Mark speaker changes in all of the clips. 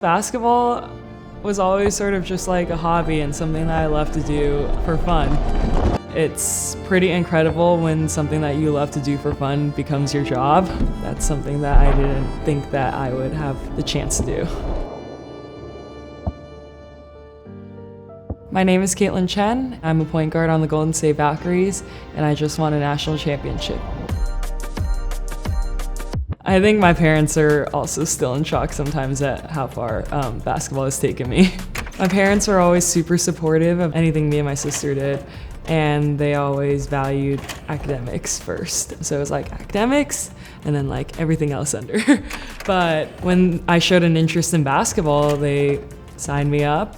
Speaker 1: Basketball was always sort of just like a hobby and something that I love to do for fun. It's pretty incredible when something that you love to do for fun becomes your job. That's something that I didn't think that I would have the chance to do. My name is Kaitlyn Chen. I'm a point guard on the Golden State Valkyries, and I just won a national championship. I think my parents are also still in shock sometimes at how far basketball has taken me. My parents were always super supportive of anything me and my sister did, and they always valued academics first. So it was like academics and then like everything else under. But when I showed an interest in basketball, they signed me up.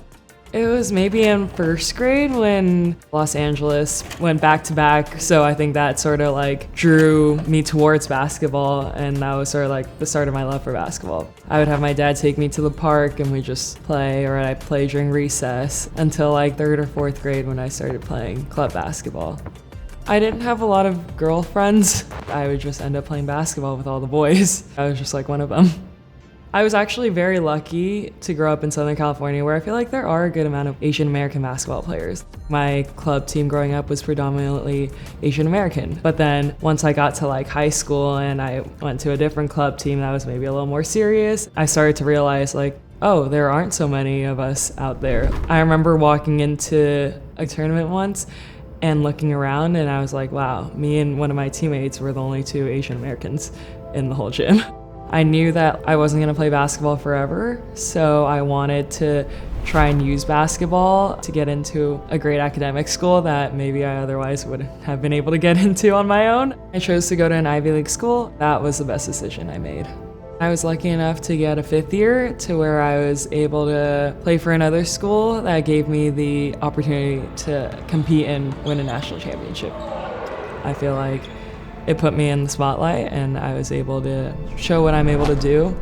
Speaker 1: It was maybe in first grade when Los Angeles went back to back, so I think that sort of like drew me towards basketball, and that was sort of like the start of my love for basketball. I would have my dad take me to the park and we just play, or I'd play during recess until like third or fourth grade when I started playing club basketball. I didn't have a lot of girlfriends. I would just end up playing basketball with all the boys. I was just like one of them. I was actually very lucky to grow up in Southern California, where I feel like there are a good amount of Asian American basketball players. My club team growing up was predominantly Asian American. But then once I got to like high school and I went to a different club team that was maybe a little more serious, I started to realize like, oh, there aren't so many of us out there. I remember walking into a tournament once and looking around, and I was like, wow, me and one of my teammates were the only two Asian Americans in the whole gym. I knew that I wasn't gonna play basketball forever, so I wanted to try and use basketball to get into a great academic school that maybe I otherwise would have been able to get into on my own. I chose to go to an Ivy League school. That was the best decision I made. I was lucky enough to get a fifth year to where I was able to play for another school that gave me the opportunity to compete and win a national championship. I feel like it put me in the spotlight and I was able to show what I'm able to do.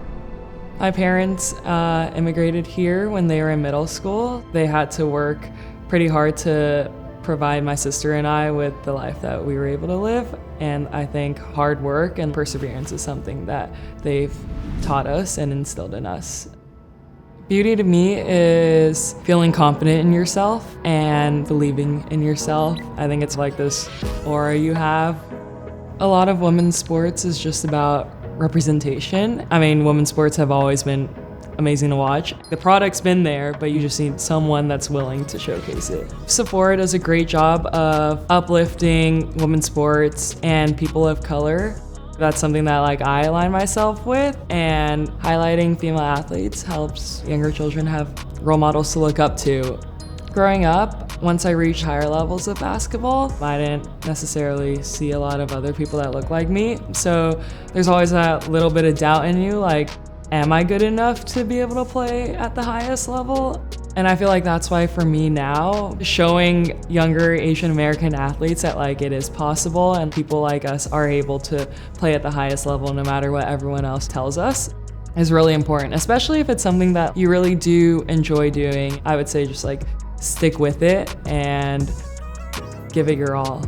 Speaker 1: My parents immigrated here when they were in middle school. They had to work pretty hard to provide my sister and I with the life that we were able to live. And I think hard work and perseverance is something that they've taught us and instilled in us. Beauty to me is feeling confident in yourself and believing in yourself. I think it's like this aura you have. A lot of women's sports is just about representation. I mean, women's sports have always been amazing to watch. The product's been there, but you just need someone that's willing to showcase it. Sephora does a great job of uplifting women's sports and people of color. That's something that like I align myself with, and highlighting female athletes helps younger children have role models to look up to. Growing up, once I reached higher levels of basketball, I didn't necessarily see a lot of other people that look like me. So there's always that little bit of doubt in you, like, am I good enough to be able to play at the highest level? And I feel like that's why for me now, showing younger Asian American athletes that like it is possible and people like us are able to play at the highest level no matter what everyone else tells us is really important, especially if it's something that you really do enjoy doing. I would say just like stick with it and give it your all.